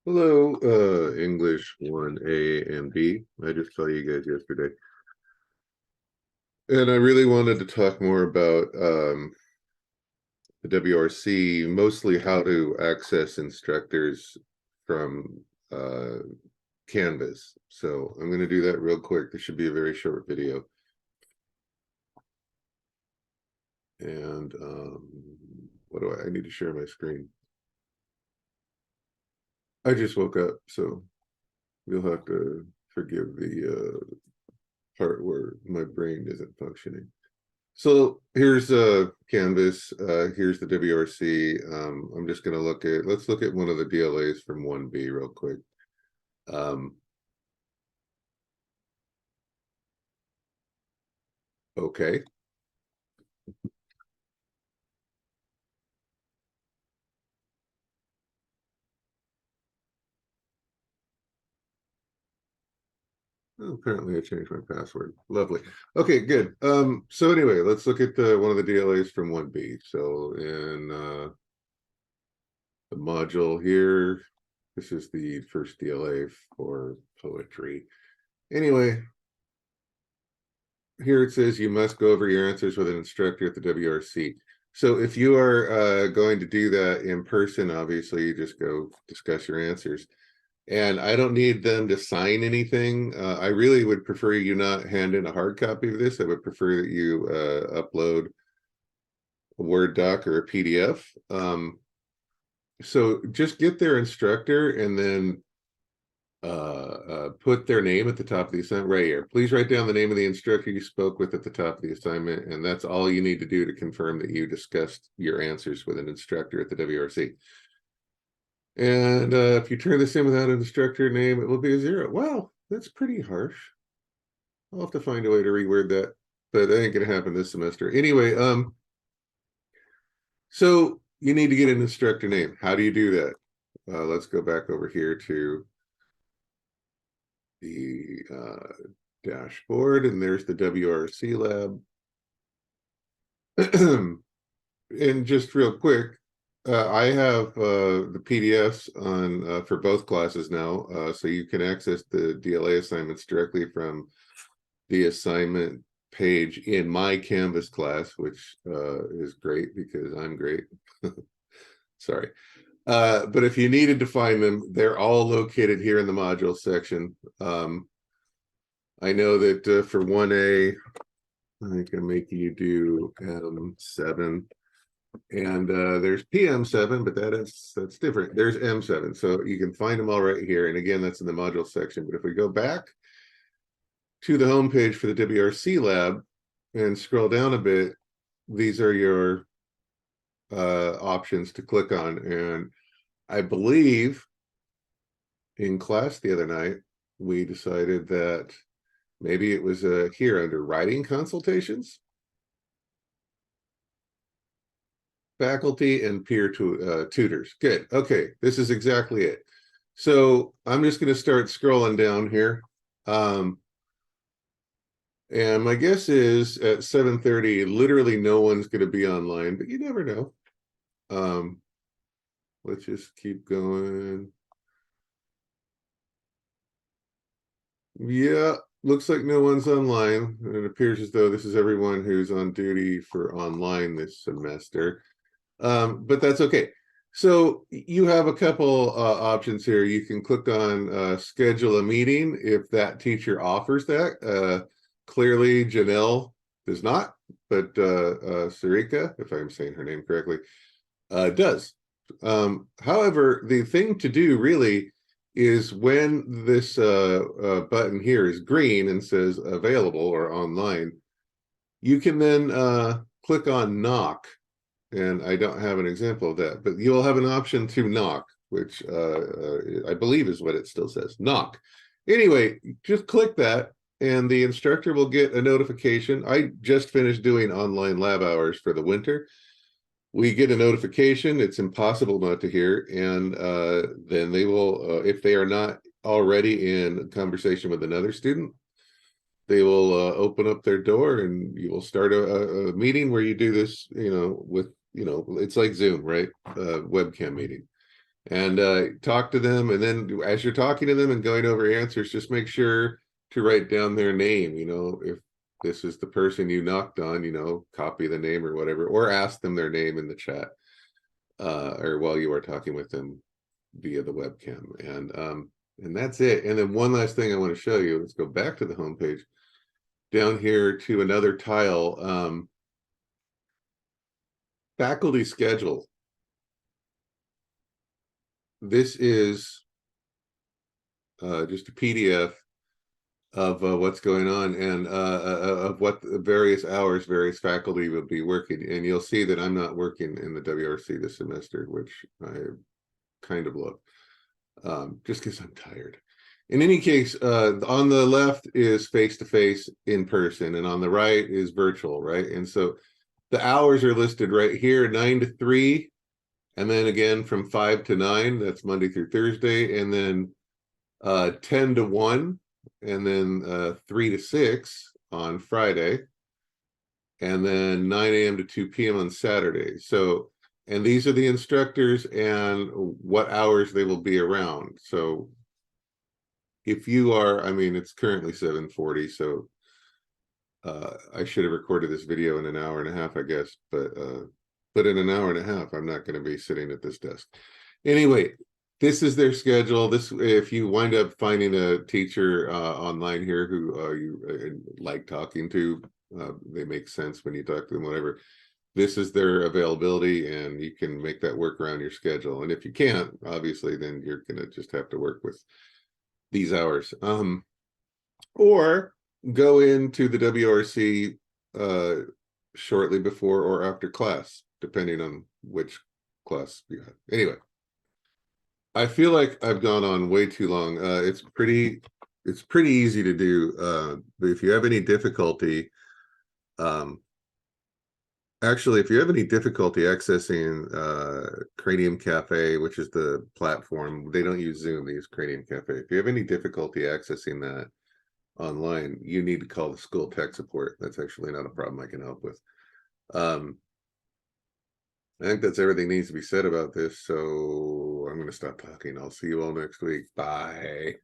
Hello, English 1A and B. I just saw you guys yesterday. And I really wanted to talk more about the WRC, mostly how to access instructors from Canvas. So I'm going to do that real quick. This should be a very short video. And what do I need to share my screen. I just woke up, so you'll have to forgive the part where my brain isn't functioning. So here's Canvas, here's the WRC. I'm just going to let's look at one of the DLAs from 1B real quick. Okay. Oh, apparently I changed my password. Lovely. Okay, good. So anyway, let's look at one of the DLAs from 1B. So in the module here, this is the first DLA for poetry. Anyway, here it says you must go over your answers with an instructor at the WRC. So if you are going to do that in person, obviously you just go discuss your answers. And I don't need them to sign anything. I really would prefer you not hand in a hard copy of this. I would prefer that you upload a Word doc or a PDF. So just get their instructor and then put their name at the top of the assignment right here. Please write down the name of the instructor you spoke with at the top of the assignment, and that's all you need to do to confirm that you discussed your answers with an instructor at the WRC. And if you turn this in without an instructor name, it will be a 0. Wow, that's pretty harsh. I'll have to find a way to reword that, but that ain't gonna happen this semester. Anyway, so you need to get an instructor name. How do you do that? Let's go back over here to the dashboard, and there's the WRC lab. And just real quick, I have the PDFs on for both classes now, so you can access the DLA assignments directly from the assignment page in my Canvas class, which is great because I'm great. Sorry. But if you needed to find them, they're all located here in the module section. I know that for 1A, I can make you do M7. And there's PM7, but that's different. There's M7, so you can find them all right here. And again, that's in the module section. But if we go back to the home page for the WRC lab and scroll down a bit, these are your options to click on. And I believe in class the other night, we decided that maybe it was here under writing consultations. Faculty and peer tutors. Good. Okay, this is exactly it. So I'm just going to start scrolling down here. And my guess is at 7:30, literally no one's going to be online, but you never know. Let's just keep going. Yeah, looks like no one's online. And it appears as though this is everyone who's on duty for online this semester. But that's okay. So you have a couple options here. You can click on schedule a meeting if that teacher offers that. Clearly, Janelle does not, but Sarika, if I'm saying her name correctly, does. However, the thing to do really is when this button here is green and says available or online, you can then click on knock. And I don't have an example of that, but you'll have an option to knock, which I believe is what it still says, knock. Anyway, just click that and the instructor will get a notification. I just finished doing online lab hours for the winter. We get a notification. It's impossible not to hear. And then they will, if they are not already in conversation with another student, they will open up their door and you will start a meeting where you do this, with, it's like Zoom, right? Webcam meeting. and talk to them. And then as you're talking to them and going over answers, just make sure to write down their name. If this is the person you knocked on, copy the name or whatever, or ask them their name in the chat, or while you are talking with them via the webcam. And that's it. And then one last thing I want to show you. Let's go back to the home page. Down here to another tile, faculty schedule. This is just a PDF of what's going on, and of what the various hours various faculty will be working. And you'll see that I'm not working in the WRC this semester, which I kind of love, just because I'm tired. In any case, on the left is face-to-face in person, and on the right is virtual, right? And so the hours are listed right here, 9 to 3, and then again from 5 to 9, that's Monday through Thursday, and then 10 to 1, and then 3 to 6 on Friday, and then 9 a.m. to 2 p.m. on Saturday. So, and these are the instructors and what hours they will be around. So if you are, I mean, it's currently 7:40, so I should have recorded this video in an hour and a half, I guess, but in an hour and a half, I'm not going to be sitting at this desk. Anyway, this is their schedule. This, if you wind up finding a teacher online here who you like talking to, they make sense when you talk to them, whatever. This is their availability, and you can make that work around your schedule. And if you can't, obviously, then you're going to just have to work with these hours. Or go into the WRC shortly before or after class, depending on which class you have. Anyway, I feel like I've gone on way too long. It's pretty easy to do. But if you have any difficulty, actually, if you have any difficulty accessing Cranium Cafe, which is the platform, they don't use Zoom, they use Cranium Cafe. If you have any difficulty accessing that online, you need to call the school tech support. That's actually not a problem I can help with. I think that's everything needs to be said about this, so I'm going to stop talking. I'll see you all next week. Bye.